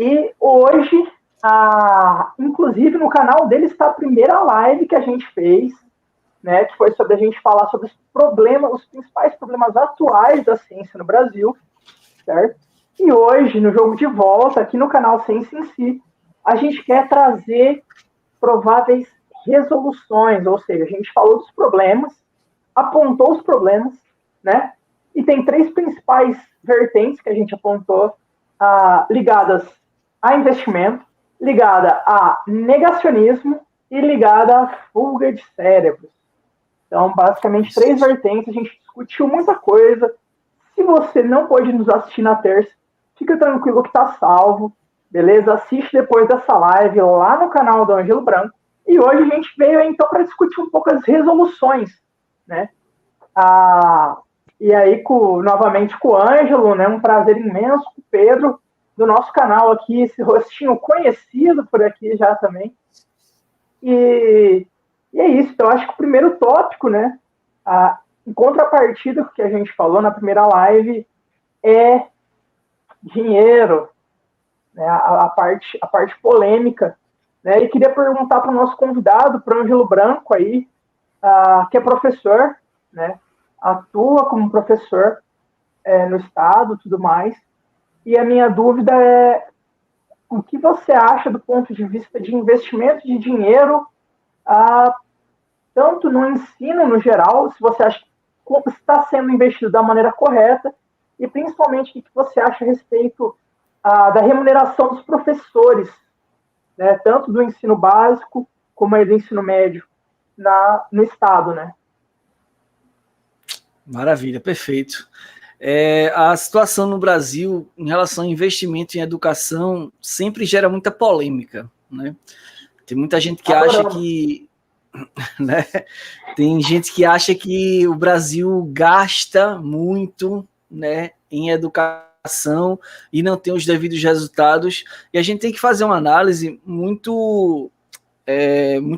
E hoje, inclusive no canal dele está a primeira live que a gente fez, né, que foi sobre a gente falar sobre os problemas, os principais problemas atuais da ciência no Brasil, certo? E hoje, no jogo de volta, aqui no canal Ciência em Si, a gente quer trazer prováveis resoluções, ou seja, a gente falou dos problemas, apontou os problemas, né? E tem 3 principais vertentes que a gente apontou, ligadas a investimento, ligada a negacionismo e ligada à fuga de cérebros. Então, basicamente, 3 vertentes, a gente discutiu muita coisa. Se você não pôde nos assistir na terça, fica tranquilo que está salvo, beleza? Assiste depois dessa live lá no canal do Ângelo Branco. E hoje a gente veio, então, para discutir um pouco as resoluções, né? E aí, novamente com o Ângelo, né? Um prazer imenso com o Pedro, do nosso canal aqui, esse rostinho conhecido por aqui já também. E é isso, então, eu acho que o primeiro tópico, né? Em contrapartida do que a gente falou na primeira live, é dinheiro, né? A parte polêmica, né? E queria perguntar para o nosso convidado, para o Ângelo Branco aí, que é professor, né? Atua como professor no estado, tudo mais. E a minha dúvida é o que você acha do ponto de vista de investimento de dinheiro, tanto no ensino no geral, se você acha que está sendo investido da maneira correta, e principalmente o que você acha a respeito da remuneração dos professores, né, tanto do ensino básico como aí do ensino médio no estado, né? Maravilha, perfeito. A situação no Brasil em relação ao investimento em educação sempre gera muita polêmica, né? Tem muita gente que acha que, né? Tem gente que acha que o Brasil gasta muito, né, em educação e não tem os devidos resultados. E a gente tem que fazer uma análise muito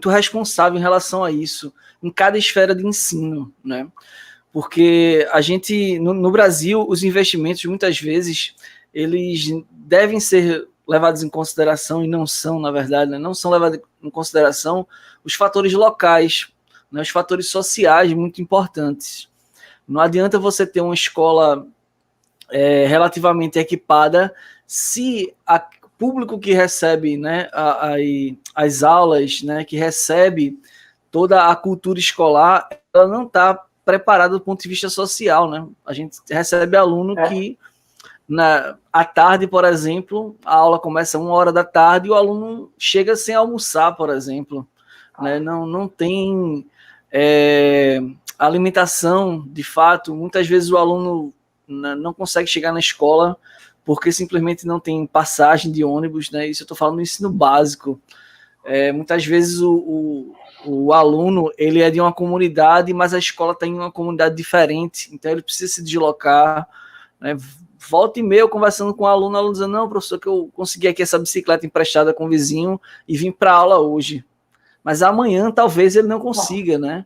responsável em relação a isso, em cada esfera de ensino, né? Porque a gente, no Brasil, os investimentos, muitas vezes, eles devem ser levados em consideração, e não são, na verdade, né? Não são levados em consideração os fatores locais, né? Os fatores sociais muito importantes. Não adianta você ter uma escola relativamente equipada se o público que recebe, né, as aulas, né, que recebe toda a cultura escolar, ela não está preparado do ponto de vista social, né? A gente recebe aluno que à tarde, por exemplo, a aula começa 1h da tarde e o aluno chega sem almoçar, por exemplo, né? Não tem alimentação, de fato. Muitas vezes o aluno não consegue chegar na escola porque simplesmente não tem passagem de ônibus, né? Isso eu estou falando do ensino básico. Muitas vezes o aluno ele é de uma comunidade, mas a escola tem uma comunidade diferente, então ele precisa se deslocar, né? Volta e meia conversando com o aluno dizendo, não, professor, que eu consegui aqui essa bicicleta emprestada com o vizinho e vim para a aula hoje. Mas amanhã talvez ele não consiga, né?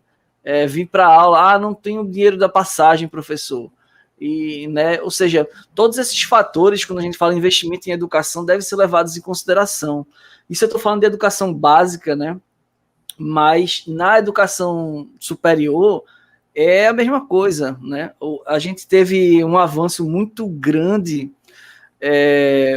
Vir para a aula, não tenho dinheiro da passagem, professor. E, né, ou seja, todos esses fatores, quando a gente fala em investimento em educação, devem ser levados em consideração. Isso eu estou falando de educação básica, né? Mas na educação superior é a mesma coisa, né? A gente teve um avanço muito grande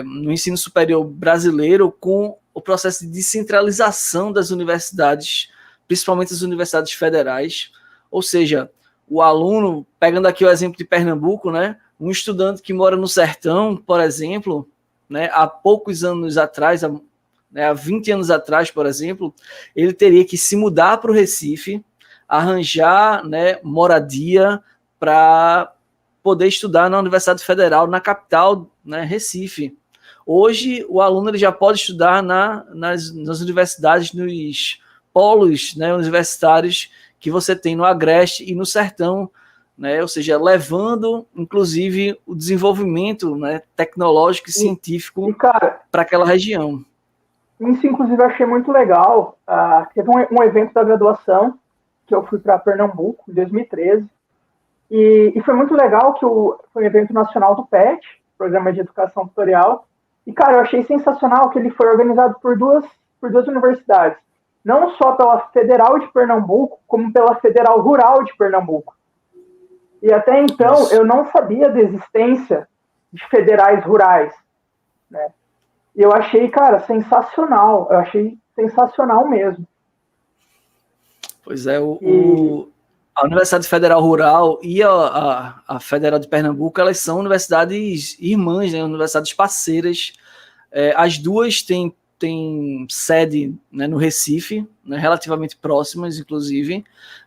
no ensino superior brasileiro com o processo de descentralização das universidades, principalmente as universidades federais. Ou seja, o aluno, pegando aqui o exemplo de Pernambuco, né? Um estudante que mora no sertão, por exemplo, né, há poucos anos atrás, há 20 anos atrás, por exemplo, ele teria que se mudar para o Recife, arranjar, né, moradia para poder estudar na Universidade Federal, na capital, né, Recife. Hoje, o aluno ele já pode estudar nas universidades, nos polos, né, universitários que você tem no Agreste e no Sertão, né, ou seja, levando, inclusive, o desenvolvimento, né, tecnológico e científico para aquela região. Isso, inclusive, eu achei muito legal. Teve um evento da graduação que eu fui para Pernambuco, em 2013, e foi muito legal que foi um evento nacional do PET, Programa de Educação Tutorial, E, cara, eu achei sensacional que ele foi organizado por duas universidades. Não só pela Federal de Pernambuco, como pela Federal Rural de Pernambuco. E até então, eu não sabia da existência de federais rurais, né? E eu achei, cara, sensacional. Eu achei sensacional mesmo. Pois é, a Universidade Federal Rural e a Federal de Pernambuco, elas são universidades irmãs, né, universidades parceiras. As duas têm sede, né, no Recife, né, relativamente próximas, inclusive,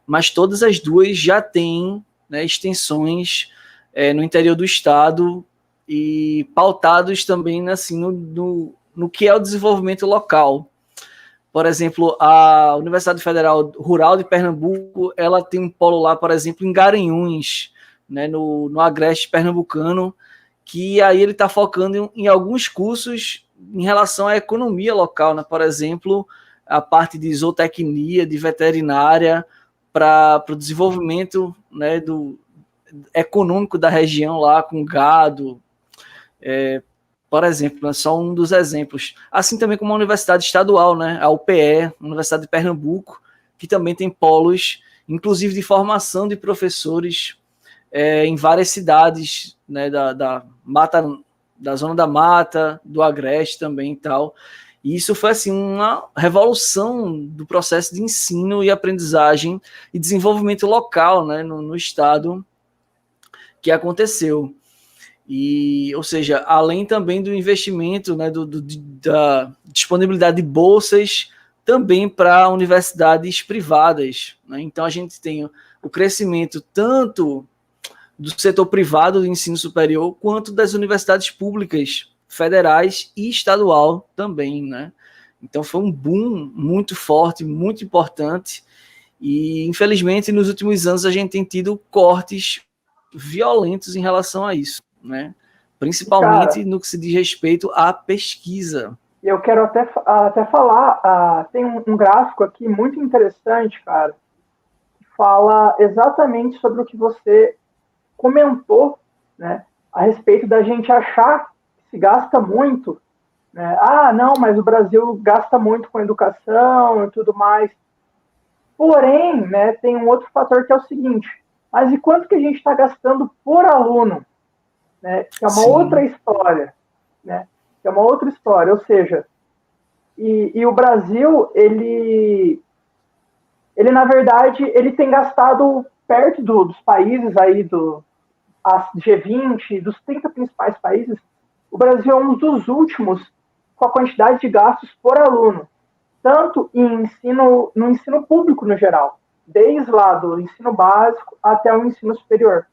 mas todas as duas já têm, né, extensões no interior do estado e pautados também assim, no que é o desenvolvimento local. Por exemplo, a Universidade Federal Rural de Pernambuco, ela tem um polo lá, por exemplo, em Garanhuns, né, no agreste pernambucano, que aí ele está focando em alguns cursos em relação à economia local, né? Por exemplo, a parte de zootecnia, de veterinária, para o desenvolvimento, né, econômico da região lá, com gado, por exemplo, é só um dos exemplos. Assim também como a Universidade Estadual, né, a UPE, a Universidade de Pernambuco, que também tem polos, inclusive de formação de professores em várias cidades, né, da mata, da zona da mata, do agreste também e tal. E isso foi assim uma revolução do processo de ensino e aprendizagem e desenvolvimento local, né, no estado que aconteceu. E, ou seja, além também do investimento, né, da disponibilidade de bolsas também para universidades privadas, né? Então a gente tem o crescimento tanto do setor privado do ensino superior quanto das universidades públicas, federais e estadual também, né? Então foi um boom muito forte, muito importante e infelizmente nos últimos anos a gente tem tido cortes violentos em relação a isso, né? Principalmente cara, no que se diz respeito à pesquisa. eu quero até falar, tem um gráfico aqui muito interessante, cara, que fala exatamente sobre o que você comentou, né, a respeito da gente achar que se gasta muito, né? Ah, não, mas o Brasil gasta muito com educação e tudo mais. Porém, né, tem um outro fator que é o seguinte, mas e quanto que a gente está gastando por aluno? Né, que é uma outra Sim. história, né? Que é uma outra história, ou seja, e o Brasil, ele na verdade, ele tem gastado perto dos países aí a G20, dos 30 principais países, o Brasil é um dos últimos com a quantidade de gastos por aluno, tanto no ensino público no geral, desde lá do ensino básico até o ensino superior.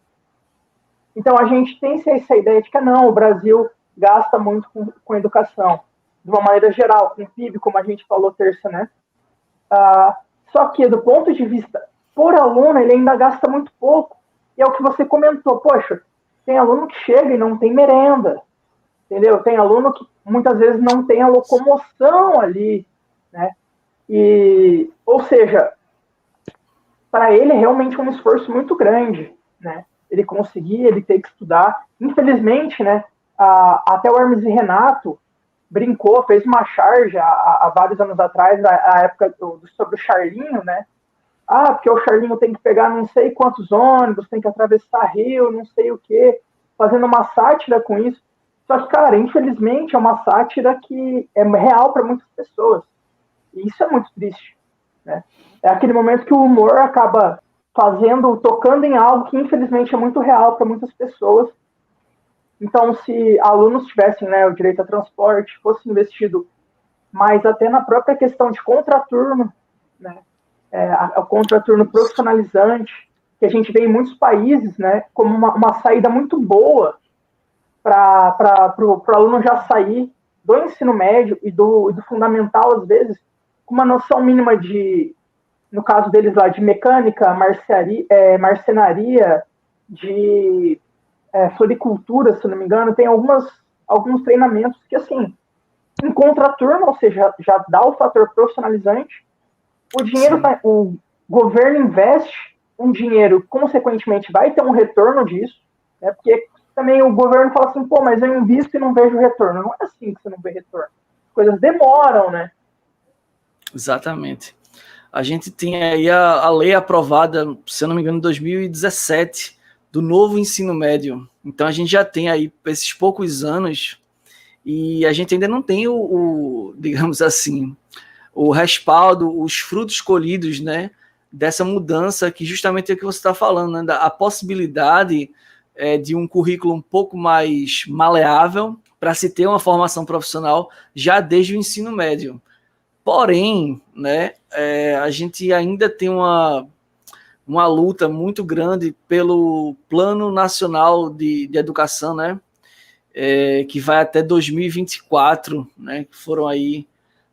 Então a gente tem essa ideia de que não, o Brasil gasta muito com educação, de uma maneira geral, com o PIB, como a gente falou terça, né? Só que do ponto de vista por aluno, ele ainda gasta muito pouco. E é o que você comentou, poxa, tem aluno que chega e não tem merenda, entendeu? Tem aluno que muitas vezes não tem a locomoção ali, né? E, ou seja, para ele é realmente um esforço muito grande, né? Ele conseguir, ele ter que estudar. Infelizmente, né? Até o Hermes e Renato brincou, fez uma charge há vários anos atrás, a época sobre o Charlinho, né? Ah, porque o Charlinho tem que pegar não sei quantos ônibus, tem que atravessar rio, não sei o quê, fazendo uma sátira com isso. Só que, cara, infelizmente é uma sátira que é real para muitas pessoas. E isso é muito triste, né? É aquele momento que o humor acaba tocando em algo que infelizmente é muito real para muitas pessoas. Então, se alunos tivessem, né, o direito a transporte, fosse investido mais até na própria questão de contraturno, né, o contraturno profissionalizante, que a gente vê em muitos países, né, como uma saída muito boa para o aluno já sair do ensino médio e do fundamental, às vezes, com uma noção mínima de, no caso deles lá, de mecânica, marcenaria, de floricultura, se não me engano, tem alguns treinamentos que, assim, em contraturno, ou seja, já dá o fator profissionalizante, o governo investe um dinheiro, consequentemente vai ter um retorno disso, né, porque também o governo fala assim, pô, mas eu invisto e não vejo retorno. Não é assim que você não vê retorno. As coisas demoram, né? Exatamente. A gente tem aí a lei aprovada, se eu não me engano, em 2017, do novo ensino médio. Então a gente já tem aí esses poucos anos e a gente ainda não tem digamos assim, o respaldo, os frutos colhidos, né, dessa mudança que justamente é o que você está falando, né, a possibilidade de um currículo um pouco mais maleável para se ter uma formação profissional já desde o ensino médio. Porém, né, a gente ainda tem uma luta muito grande pelo Plano Nacional de Educação, né, que vai até 2024, né, que foram aí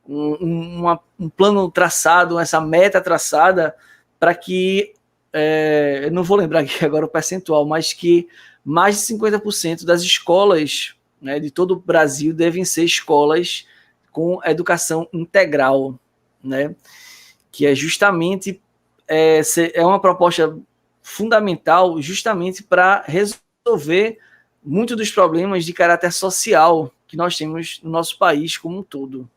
um plano traçado, essa meta traçada para que, eu não vou lembrar aqui agora o percentual, mas que mais de 50% das escolas, né, de todo o Brasil devem ser escolas com educação integral, né, que é justamente uma proposta fundamental justamente para resolver muitos dos problemas de caráter social que nós temos no nosso país como um todo.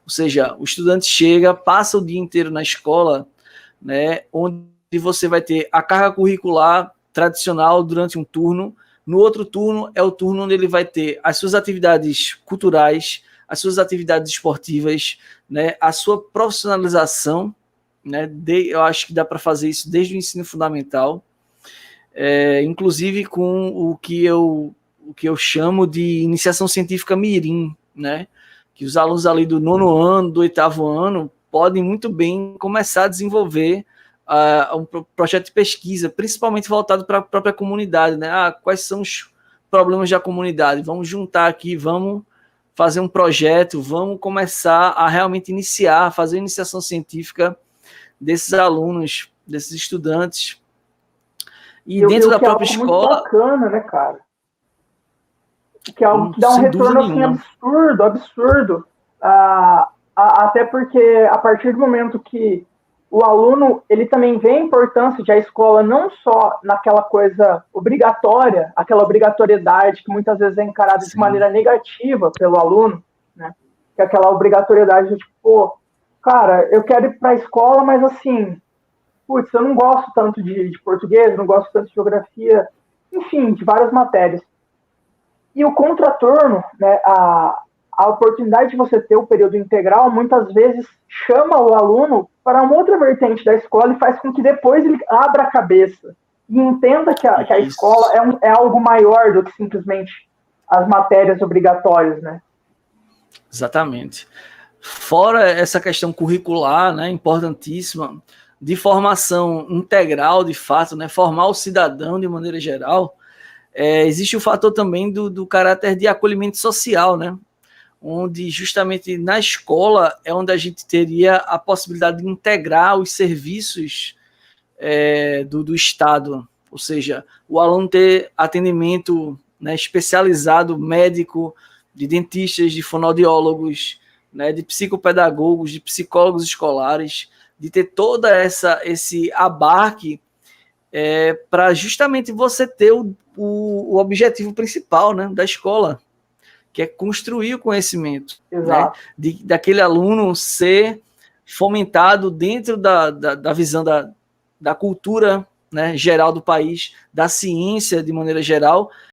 Ou seja, o estudante chega, passa o dia inteiro na escola, né, onde você vai ter a carga curricular tradicional durante um turno, no outro turno é o turno onde ele vai ter as suas atividades culturais, as suas atividades esportivas, né, a sua profissionalização, né, eu acho que dá para fazer isso desde o ensino fundamental, inclusive com o que eu chamo de iniciação científica mirim, né, que os alunos ali do 9º ano, do 8º ano, podem muito bem começar a desenvolver um projeto de pesquisa, principalmente voltado para a própria comunidade, né? Quais são os problemas da comunidade? Vamos juntar aqui, vamos fazer um projeto, vamos começar a realmente fazer a iniciação científica desses alunos, desses estudantes. E dentro da própria escola... muito bacana, né, cara? Que é algo que dá um retorno assim, absurdo. Até porque a partir do momento que o aluno ele também vê a importância de a escola não só naquela coisa obrigatória, aquela obrigatoriedade que muitas vezes é encarada Sim. de maneira negativa pelo aluno, né? Que é aquela obrigatoriedade de tipo, pô, cara, eu quero ir para a escola, mas assim, putz, eu não gosto tanto de português, não gosto tanto de geografia, enfim, de várias matérias. E o contraturno, né, a oportunidade de você ter o período integral, muitas vezes chama o aluno para uma outra vertente da escola e faz com que depois ele abra a cabeça e entenda que a escola é algo maior do que simplesmente as matérias obrigatórias, né? Exatamente. Fora essa questão curricular, né, importantíssima, de formação integral, de fato, né, formar o cidadão de maneira geral, existe o fator também do caráter de acolhimento social, né? Onde justamente na escola é onde a gente teria a possibilidade de integrar os serviços do Estado, ou seja, o aluno ter atendimento, né, especializado, médico, de dentistas, de fonoaudiólogos, né, de psicopedagogos, de psicólogos escolares, de ter toda esse abarque para justamente você ter o objetivo principal, né, da escola, que é construir o conhecimento, né, daquele aluno ser fomentado dentro da visão da cultura, né, geral do país, da ciência de maneira geral,